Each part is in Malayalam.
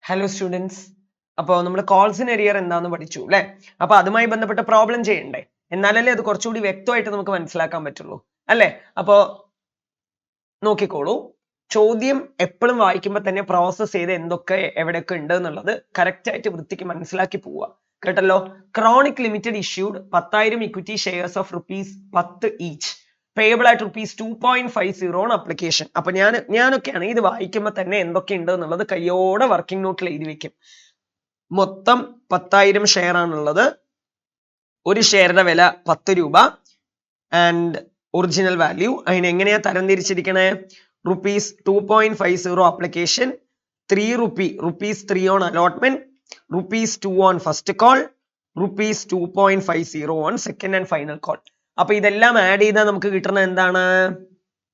ഹലോ സ്റ്റുഡൻസ്, അപ്പോൾ നമ്മൾ കോൾസ് ഇൻ എരിയർ എന്താണെന്ന് പഠിച്ചു അല്ലേ? അപ്പൊ അതുമായി ബന്ധപ്പെട്ട പ്രോബ്ലം ചെയ്യണ്ടേ? എന്നാലല്ലേ അത് കുറച്ചുകൂടി വ്യക്തമായിട്ട് നമുക്ക് മനസ്സിലാക്കാൻ പറ്റുള്ളൂ അല്ലേ? അപ്പോ നോക്കിക്കോളൂ, ചോദ്യം എപ്പോഴും വായിക്കുമ്പോൾ തന്നെ പ്രോസസ് ചെയ്ത് എന്തൊക്കെ എവിടെയൊക്കെ ഉണ്ട് എന്നുള്ളത് കറക്റ്റ് ആയിട്ട് വൃത്തിക്ക് മനസ്സിലാക്കി പോവുക. കേട്ടല്ലോ? Chronic limited issued 10,000 equity shares of ₹10 each payable ആയിട്ട് ₹2.50 ഓൺ അപ്ലിക്കേഷൻ. അപ്പൊ ഞാനൊക്കെയാണ് ഇത് വായിക്കുമ്പോൾ തന്നെ എന്തൊക്കെ ഉണ്ട് എന്നുള്ളത് കയ്യോടെ വർക്കിംഗ് നോട്ടിൽ എഴുതി വെക്കും. മൊത്തം 10,000 ഷെയർ ആണുള്ളത്. ഒരു ഷെയറിന്റെ വില 10 രൂപ ആൻഡ് ഒറിജിനൽ വാല്യൂ. അതിന് എങ്ങനെയാ തരംതിരിച്ചിരിക്കണേ? ₹2.50 application, ₹3 on allotment, ₹2 on first call, ₹2.50 on second and final call. അപ്പൊ ഇതെല്ലാം ആഡ് ചെയ്താൽ നമുക്ക് കിട്ടുന്നത് എന്താണ്?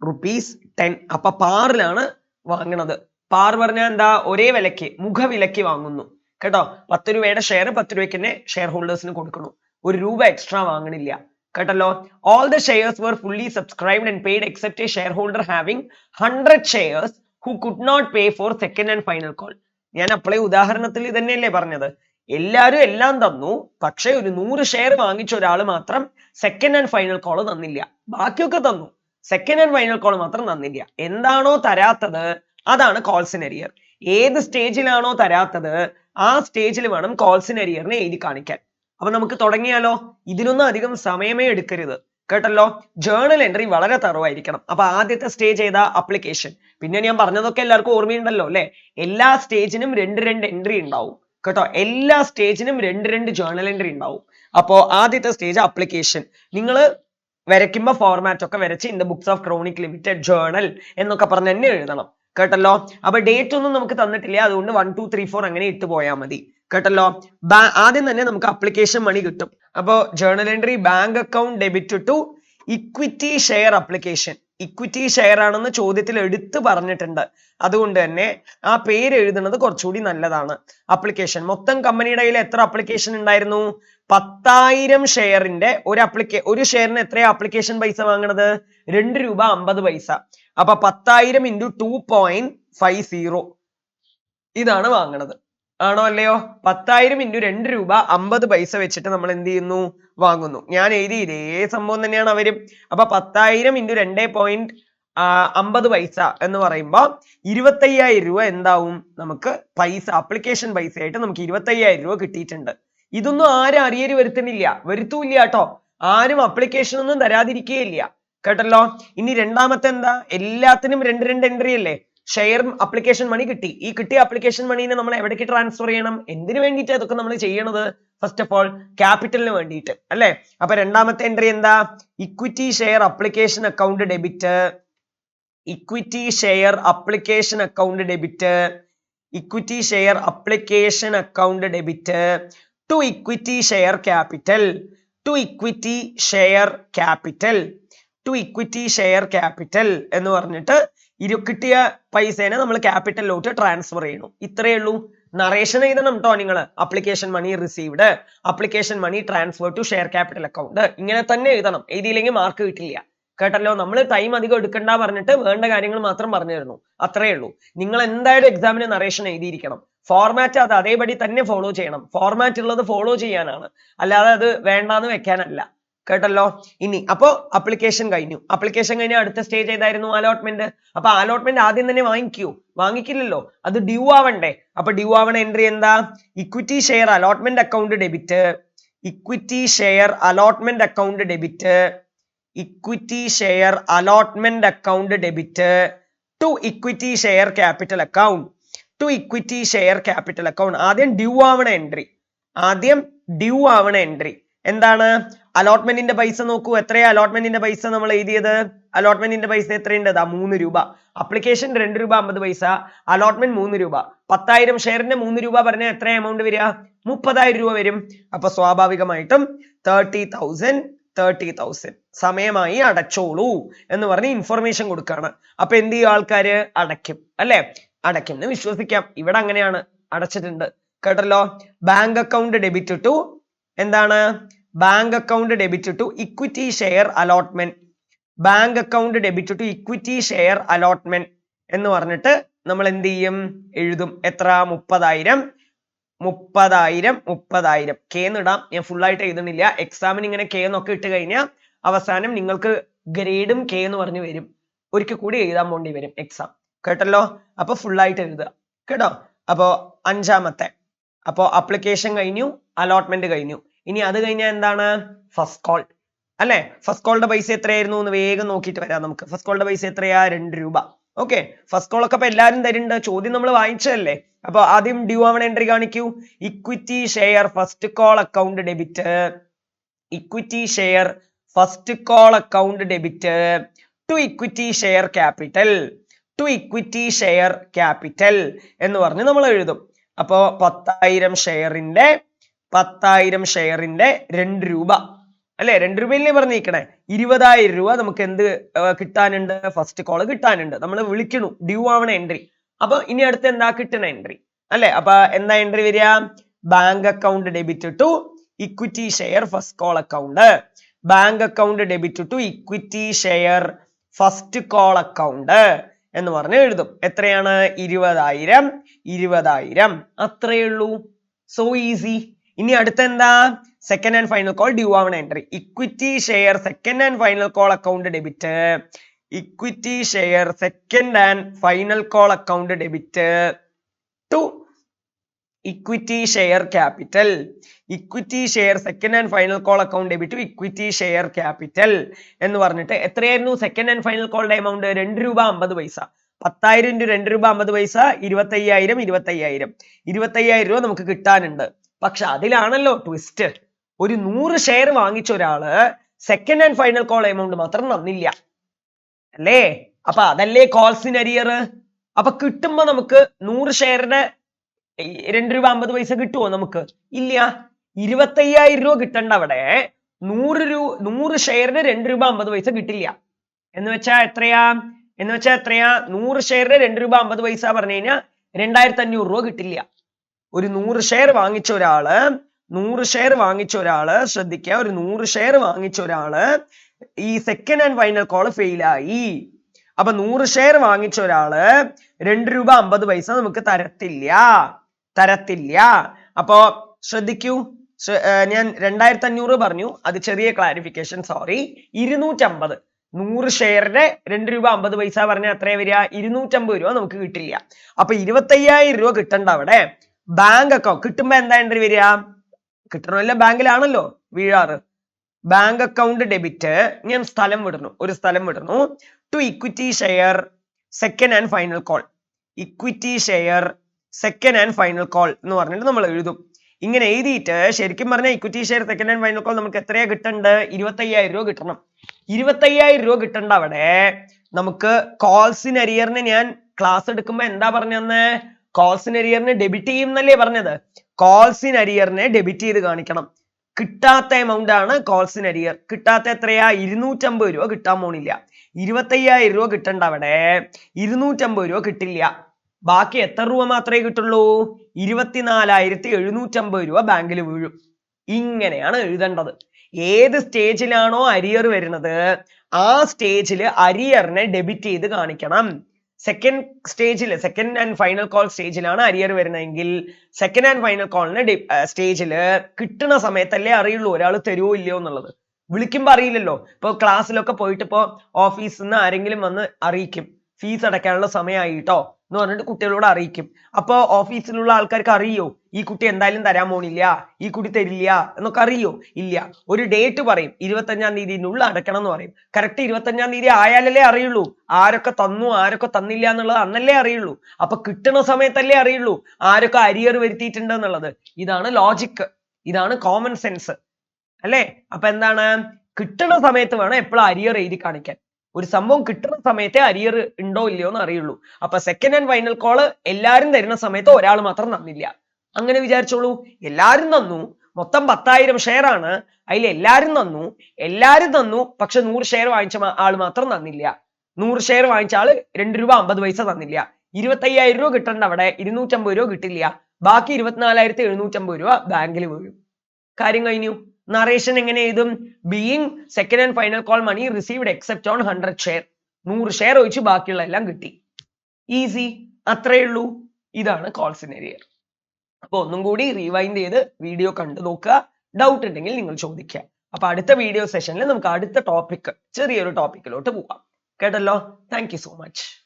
₹10. അപ്പൊ പാറിലാണ് വാങ്ങണത്. പാർ പറഞ്ഞാൽ എന്താ? ഒരേ വിലക്ക്, മുഖവിലക്ക് വാങ്ങുന്നു കേട്ടോ. 10 രൂപയുടെ ഷെയർ 10 രൂപയ്ക്ക് തന്നെ ഷെയർ ഹോൾഡേഴ്സിന് കൊടുക്കണം. ₹1 എക്സ്ട്രാ വാങ്ങണില്ല കേട്ടല്ലോ. all the shares were fully subscribed and paid except a shareholder having 100 shares who could not pay for second and final call. ഞാൻ അപ്പളേ ഉദാഹരണത്തിൽ ഇതന്നെയല്ലേ പറഞ്ഞത്? എല്ലാരും എല്ലാം തന്നു, പക്ഷെ ഒരു 100 ഷെയർ വാങ്ങിച്ച ഒരാൾ മാത്രം സെക്കൻഡ് ആൻഡ് ഫൈനൽ കോൾ തന്നില്ല. ബാക്കിയൊക്കെ തന്നു, സെക്കൻഡ് ആൻഡ് ഫൈനൽ കോൾ മാത്രം തന്നില്ല. എന്താണോ തരാത്തത് അതാണ് കോൾസ് ഇൻ എരിയർ. ഏത് സ്റ്റേജിലാണോ തരാത്തത് ആ സ്റ്റേജിൽ വേണം കോൾസ് ഇൻ എരിയറിനെ എഴുതി കാണിക്കാൻ. അപ്പൊ നമുക്ക് തുടങ്ങിയാലോ? ഇതിനൊന്നും അധികം സമയമേ എടുക്കരുത് കേട്ടല്ലോ. ജേർണൽ എൻട്രി വളരെ തറവായിരിക്കണം. അപ്പൊ ആദ്യത്തെ സ്റ്റേജ് ഏതാ? അപ്ലിക്കേഷൻ. പിന്നെ ഞാൻ പറഞ്ഞതൊക്കെ എല്ലാവർക്കും ഓർമ്മയുണ്ടല്ലോ അല്ലെ? എല്ലാ സ്റ്റേജിനും 2 എൻട്രി ഉണ്ടാവും കേട്ടോ. എല്ലാ സ്റ്റേജിനും 2 ജേർണൽ എൻട്രി ഉണ്ടാവും. അപ്പോ ആദ്യത്തെ സ്റ്റേജ് അപ്ലിക്കേഷൻ. നിങ്ങൾ വരയ്ക്കുമ്പോ ഫോർമാറ്റ് ഒക്കെ വരച്ച് in the books of chronic limited journal എന്നൊക്കെ പറഞ്ഞ് തന്നെ എഴുതണം കേട്ടല്ലോ. അപ്പൊ ഡേറ്റ് ഒന്നും നമുക്ക് തന്നിട്ടില്ല, അതുകൊണ്ട് 1 2 3 4 അങ്ങനെ ഇട്ട് പോയാൽ മതി കേട്ടല്ലോ. ആദ്യം തന്നെ നമുക്ക് അപ്ലിക്കേഷൻ മണി കിട്ടും. അപ്പോ journal entry bank account debit to equity share application. Equity share ആണെന്ന് ചോദ്യത്തിൽ എടുത്തു പറഞ്ഞിട്ടുണ്ട്, അതുകൊണ്ട് തന്നെ ആ പേര് എഴുതുന്നത് കുറച്ചുകൂടി നല്ലതാണ്. അപ്ലിക്കേഷൻ മൊത്തം കമ്പനിയുടെ കയ്യിൽ എത്ര അപ്ലിക്കേഷൻ ഉണ്ടായിരുന്നു? 10,000 ഷെയറിന്റെ ഒരു ഷെയറിന് എത്രയാ അപ്ലിക്കേഷൻ പൈസ വാങ്ങണത്? ₹2.50. അപ്പൊ 10,000 × 2.50 ഇതാണ് വാങ്ങണത്. ആണോ അല്ലയോ? 10,000 × ₹2.50 വെച്ചിട്ട് നമ്മൾ എന്ത് ചെയ്യുന്നു? വാങ്ങുന്നു. ഞാൻ എഴുതി ഇതേ സംഭവം തന്നെയാണ് അവരും. അപ്പൊ 10,000 × 2.50 എന്ന് പറയുമ്പോ 25,000 രൂപ എന്താവും? നമുക്ക് പൈസ, അപ്ലിക്കേഷൻ പൈസ ആയിട്ട് നമുക്ക് 25,000 രൂപ കിട്ടിയിട്ടുണ്ട്. ഇതൊന്നും ആരും അരിയര് വരുത്തൂല്ല കേട്ടോ. ആരും അപ്ലിക്കേഷൻ ഒന്നും തരാതിരിക്കുകയില്ല കേട്ടല്ലോ. ഇനി രണ്ടാമത്തെ എന്താ? എല്ലാത്തിനും 2 എൻട്രി അല്ലേ? ഷെയർ അപ്ലിക്കേഷൻ മണി കിട്ടി. ഈ കിട്ടിയ അപ്ലിക്കേഷൻ മണീനെ നമ്മൾ എവിടേക്ക് ട്രാൻസ്ഫർ ചെയ്യണം? എന്തിനു വേണ്ടിയിട്ട് അതൊക്കെ നമ്മൾ ചെയ്യണത്? ഫസ്റ്റ് ഓഫ് ഓൾ ക്യാപിറ്റലിന് വേണ്ടിയിട്ട് അല്ലേ? അപ്പൊ രണ്ടാമത്തെ എൻട്രി എന്താ? Equity share application account debit. Equity share application account debit. Equity share application account debit to equity share capital. To equity share capital. To equity share capital എന്ന് പറഞ്ഞിട്ട് കിട്ടിയ പൈസേനെ നമ്മൾ ക്യാപിറ്റലിലോട്ട് ട്രാൻസ്ഫർ ചെയ്യണം. ഇത്രയേ ഉള്ളൂ. നറേഷൻ എഴുതണം കേട്ടോ നിങ്ങൾ. Application money received, application money transfer to share capital account, ഇങ്ങനെ തന്നെ എഴുതണം. എഴുതിയില്ലെങ്കിൽ മാർക്ക് കിട്ടില്ല കേട്ടല്ലോ. നമ്മൾ ടൈം അധികം എടുക്കണ്ട പറഞ്ഞിട്ട് വേണ്ട കാര്യങ്ങൾ മാത്രം പറഞ്ഞു തരുന്നു, അത്രേ ഉള്ളൂ. നിങ്ങൾ എന്തായാലും എക്സാമിന് നറേഷൻ എഴുതിയിരിക്കണം. ഫോർമാറ്റ് അത് അതേപടി തന്നെ ഫോളോ ചെയ്യണം. ഫോർമാറ്റ് ഉള്ളത് ഫോളോ ചെയ്യാനാണ്, അല്ലാതെ അത് വേണ്ടാന്ന് വെക്കാനല്ല കേട്ടല്ലോ. ഇനി അപ്പോ അപ്ലിക്കേഷൻ കഴിഞ്ഞു. അപ്ലിക്കേഷൻ കഴിഞ്ഞ അടുത്ത സ്റ്റേജ് ഏതായിരുന്നു? അലോട്ട്മെന്റ്. അപ്പൊ അലോട്ട്മെന്റ് ആദ്യം തന്നെ വാങ്ങിക്കില്ലല്ലോ, അത് ഡ്യൂ ആവണ്ടേ. അപ്പൊ ഡ്യൂ ആവണ എൻട്രി എന്താ? Equity share allotment account debit. Equity share allotment account debit. Equity share allotment account debit to equity share capital account. To equity share capital account. ആദ്യം ഡ്യൂ ആവണ എൻട്രി എന്താണ്? അലോട്ട്മെന്റിന്റെ പൈസ നോക്കൂ. എത്രയാ അലോട്ട്മെന്റിന്റെ പൈസ നമ്മൾ എഴുതിയത്? അലോട്ട്മെന്റിന്റെ പൈസ എത്രയുണ്ട്? ₹3. Application ₹2.50, allotment ₹3. 10,000 ഷെയറിന്റെ ₹3 പറഞ്ഞാൽ എത്ര എമൗണ്ട് വരിക? 30,000 രൂപ വരും. അപ്പൊ സ്വാഭാവികമായിട്ടും 30,000 സമയമായി അടച്ചോളൂ എന്ന് പറഞ്ഞ് ഇൻഫർമേഷൻ കൊടുക്കുകയാണ്. അപ്പൊ എന്ത് ചെയ്യും? ആൾക്കാര് അടയ്ക്കും അല്ലെ? അടയ്ക്കും എന്ന് വിശ്വസിക്കാം. ഇവിടെ അങ്ങനെയാണ്, അടച്ചിട്ടുണ്ട് കേട്ടല്ലോ. ബാങ്ക് അക്കൗണ്ട് ഡെബിറ്റ് ടു എന്താണ്? Bank account debit to equity share allotment. Bank account debit to equity share allotment എന്ന് പറഞ്ഞിട്ട് നമ്മൾ എന്ത് ചെയ്യും എഴുതും എത്ര 30,000 K എന്നിടാം. ഞാൻ full ആയിട്ട് എഴുതുന്നില്ല. എക്സാമിന് ഇങ്ങനെ K എന്നൊക്കെ ഇട്ട് കഴിഞ്ഞാൽ അവസാനം നിങ്ങൾക്ക് ഗ്രേഡും K എന്ന് പറഞ്ഞു വരും. ഒരിക്കൽ കൂടി എഴുതാൻ വേണ്ടി വരും എക്സാം. കേട്ടല്ലോ? അപ്പൊ full ആയിട്ട് എഴുതുക കേട്ടോ. അപ്പോ അഞ്ചാമത്തെ അപ്പോ അപ്ലിക്കേഷൻ കഴിഞ്ഞു, അലോട്ട്മെന്റ് കഴിഞ്ഞു. ഇനി അത് കഴിഞ്ഞാൽ എന്താണ് ഫസ്റ്റ് കോൾ അല്ലെ? ഫസ്റ്റ് കോളിന്റെ പൈസ എത്രയായിരുന്നു എന്ന് വേഗം നോക്കിയിട്ട് വരാം നമുക്ക്. ഫസ്റ്റ് കോളിന്റെ പൈസ എത്രയാ? 2 രൂപ. ഓക്കെ, ഫസ്റ്റ് കോൾ ഒക്കെ ഇപ്പൊ എല്ലാരും തരുന്നുണ്ട്. ചോദ്യം നമ്മൾ വായിച്ചതല്ലേ. അപ്പൊ ആദ്യം ഡ്യൂ ആവണ എൻട്രി കാണിക്കൂ. Equity share first call account debit. Equity share first call account debit to equity share capital. To equity share capital എന്ന് പറഞ്ഞ് നമ്മൾ എഴുതും. അപ്പോ 10,000 ഷെയറിന്റെ 2 രൂപ അല്ലെ? 2 രൂപയിലേ പറഞ്ഞിരിക്കണേ. 20,000 രൂപ നമുക്ക് എന്ത് കിട്ടാനുണ്ട്? ഫസ്റ്റ് കോള് കിട്ടാനുണ്ട്. നമ്മൾ വിളിക്കണു ഡ്യൂ ആവണ എൻട്രി. അപ്പൊ ഇനി അടുത്ത് എന്താ കിട്ടണ എൻട്രി അല്ലെ? അപ്പൊ എന്താ എൻട്രി വരിക? Bank account debit to equity share first call account. Bank account debit to equity share first call account എന്ന് പറഞ്ഞ് എഴുതും. എത്രയാണ്? 20,000. അത്രയേ ഉള്ളൂ. So easy. ഇനി അടുത്ത എന്താ? Second and final call due ആവണ entry. Equity share second and final call account debit. Equity share second and final call account debit to equity share capital. Equity share second and final call account debit to equity share capital എന്ന് പറഞ്ഞിട്ട് എത്രയായിരുന്നു സെക്കൻഡ് ആൻഡ് ഫൈനൽ കോളിന്റെ എമൗണ്ട്? 2 രൂപ 50 പൈസ. 10,000 × 2 രൂപ 50 പൈസ 25,000. 25,000 രൂപ നമുക്ക് കിട്ടാനുണ്ട്. പക്ഷെ അതിലാണല്ലോ ട്വിസ്റ്റ്. ഒരു 100 ഷെയർ വാങ്ങിച്ച ഒരാള് second and final call amount മാത്രം തന്നില്ല അല്ലേ? അപ്പൊ അതല്ലേ കോൾസ് ഇൻ അരിയർ. അപ്പൊ കിട്ടുമ്പോ നമുക്ക് 100 ഷെയറിന്റെ 2 രൂപ 50 പൈസ കിട്ടുമോ? നമുക്ക് ഇല്ല. 25,000 രൂപ കിട്ടണ്ട അവിടെ 100 ഷെയറിന് 2 രൂപ 50 പൈസ കിട്ടില്ല. എന്ന് വെച്ചാ എത്രയാ? 100 ഷെയറിന് 2 രൂപ 50 പൈസ പറഞ്ഞു കഴിഞ്ഞാൽ 2,500 രൂപ കിട്ടില്ല. ഒരു 100 ഷെയർ വാങ്ങിച്ച ഒരാള് ശ്രദ്ധിക്കുക, ഒരു 100 ഷെയർ വാങ്ങിച്ച ഒരാള് ഈ സെക്കൻഡ് ആൻഡ് ഫൈനൽ കോള് ഫെയിലായി. അപ്പൊ 100 ഷെയർ വാങ്ങിച്ച ഒരാള് 2 രൂപ 50 പൈസ നമുക്ക് തരത്തില്ല. അപ്പോ ശ്രദ്ധിക്കൂ, ഞാൻ 2,500 പറഞ്ഞു, അത് ചെറിയ ക്ലാരിഫിക്കേഷൻ, സോറി. 250 100 ഷെയറിന്റെ 2 രൂപ 50 പൈസ പറഞ്ഞാൽ എത്രയാ വരിക? 250 രൂപ നമുക്ക് കിട്ടില്ല. അപ്പൊ 25,000 രൂപ കിട്ടണ്ട അവിടെ ബാങ്ക് അക്കൗണ്ട് കിട്ടുമ്പോ എന്താ എൻട്രി വരിക? കിട്ടണമല്ല, ബാങ്കിലാണല്ലോ വീഴാറ്. Bank account debit. ഞാൻ ഒരു സ്ഥലം വിടുന്നു to equity share second and final call. Equity share second and final call എന്ന് പറഞ്ഞിട്ട് നമ്മൾ എഴുതും. ഇങ്ങനെ എഴുതിയിട്ട് ശരിക്കും പറഞ്ഞാൽ equity share second and final call നമുക്ക് എത്രയാ കിട്ടേണ്ടത്? 25,000 രൂപ കിട്ടണം. 25,000 രൂപ കിട്ടണ്ട അവിടെ നമുക്ക് കോൾസ് ഇൻ അരിയറിന് ഞാൻ ക്ലാസ് എടുക്കുമ്പോ എന്താ പറഞ്ഞെന്ന്? കോൾസ് ഇൻ അരിയറിന് ഡെബിറ്റ് ചെയ്യും എന്നല്ലേ പറഞ്ഞത്? കോൾസ് ഇൻ അരിയറിനെ ഡെബിറ്റ് ചെയ്ത് കാണിക്കണം. കിട്ടാത്ത എമൗണ്ട് ആണ് കോൾസ് ഇൻ അരിയർ. കിട്ടാത്ത എത്രയാ? 250 രൂപ കിട്ടാൻ പോണില്ല. 25,000 രൂപ കിട്ടണ്ട അവിടെ 250 രൂപ കിട്ടില്ല. ബാക്കി എത്ര രൂപ മാത്രമേ കിട്ടുള്ളൂ? 24,750 രൂപ ബാങ്കിൽ വീഴും. ഇങ്ങനെയാണ് എഴുതേണ്ടത്. ഏത് സ്റ്റേജിലാണോ അരിയർ വരുന്നത് ആ സ്റ്റേജിൽ അരിയറിനെ ഡെബിറ്റ് ചെയ്ത് കാണിക്കണം. സെക്കൻഡ് ആൻഡ് ഫൈനൽ കോൾ സ്റ്റേജിലാണ് അരിയർ വരുന്നതെങ്കിൽ സെക്കൻഡ് ആൻഡ് ഫൈനൽ കോളിന് സ്റ്റേജിൽ കിട്ടുന്ന സമയത്തല്ലേ അറിയുള്ളൂ ഒരാൾ തരുമോ ഇല്ലയോ എന്നുള്ളത്. വിളിക്കുമ്പോ അറിയില്ലല്ലോ. ഇപ്പൊ ക്ലാസ്സിലൊക്കെ പോയിട്ട് ഇപ്പോ ഓഫീസിൽ നിന്ന് ആരെങ്കിലും വന്ന് അറിയിക്കും, ഫീസ് അടയ്ക്കാനുള്ള സമയമായിട്ടോ എന്ന് പറഞ്ഞിട്ട് കുട്ടികളോട് അറിയിക്കും. അപ്പൊ ഓഫീസിലുള്ള ആൾക്കാർക്ക് അറിയോ ഈ കുട്ടി എന്തായാലും തരാൻ പോണില്ല, ഈ കുട്ടി തരില്ല എന്നൊക്കെ അറിയോ? ഇല്ല. ഒരു ഡേറ്റ് പറയും, 25-ാം തീയതിനുള്ളിൽ അടയ്ക്കണം എന്ന് പറയും. കറക്റ്റ് 25-ാം തീയതി ആയാലല്ലേ അറിയുള്ളൂ ആരൊക്കെ തന്നു ആരൊക്കെ തന്നില്ല എന്നുള്ളത്. അന്നല്ലേ അറിയുള്ളൂ. അപ്പൊ കിട്ടുന്ന സമയത്തല്ലേ അറിയുള്ളൂ ആരൊക്കെ അരിയർ വരുത്തിയിട്ടുണ്ട് എന്നുള്ളത്. ഇതാണ് ലോജിക്, ഇതാണ് കോമൺ സെൻസ് അല്ലേ? അപ്പൊ എന്താണ്? കിട്ടുന്ന സമയത്ത് വേണം എപ്പോഴും അരിയർ എഴുതി കാണിക്കാൻ. ഒരു സംഭവം കിട്ടുന്ന സമയത്തെ അരിയർ ഉണ്ടോ ഇല്ലയോ എന്ന് അറിയുള്ളൂ. അപ്പൊ സെക്കൻഡ് ആൻഡ് ഫൈനൽ കോള് എല്ലാരും തരുന്ന സമയത്ത് ഒരാൾ മാത്രം തന്നില്ല. അങ്ങനെ വിചാരിച്ചോളൂ. എല്ലാരും തന്നു, മൊത്തം 10,000 ഷെയർ ആണ്, അതിൽ എല്ലാരും തന്നു. പക്ഷെ 100 ഷെയർ വാങ്ങിച്ച ആൾ മാത്രം തന്നില്ല. 100 ഷെയർ വാങ്ങിച്ച ആള് 2 രൂപ 50 പൈസ തന്നില്ല. 25,000 രൂപ കിട്ടണ്ട അവിടെ 250 രൂപ കിട്ടില്ല. ബാക്കി 24,750 രൂപ ബാങ്കിൽ വീഴും. കാര്യം കഴിഞ്ഞു. നറേഷൻ എങ്ങനെ എഴുതും? Being second and final call money received except on 100 share. 100 share ഒഴിച്ച് ബാക്കിയുള്ള എല്ലാം കിട്ടി. ഈസി, അത്രേ ഉള്ളൂ. ഇതാണ് കോൾസൺ ഏരിയ. അപ്പൊ ഒന്നും കൂടി റീവൈൻഡ് ചെയ്ത് വീഡിയോ കണ്ടു നോക്കുക. ഡൗട്ട് ഉണ്ടെങ്കിൽ നിങ്ങൾ ചോദിക്കുക. അപ്പൊ അടുത്ത വീഡിയോ സെഷനിൽ നമുക്ക് അടുത്ത ടോപ്പിക്, ചെറിയൊരു ടോപ്പിക്കിലോട്ട് പോവാം. കേട്ടല്ലോ? Thank you so much.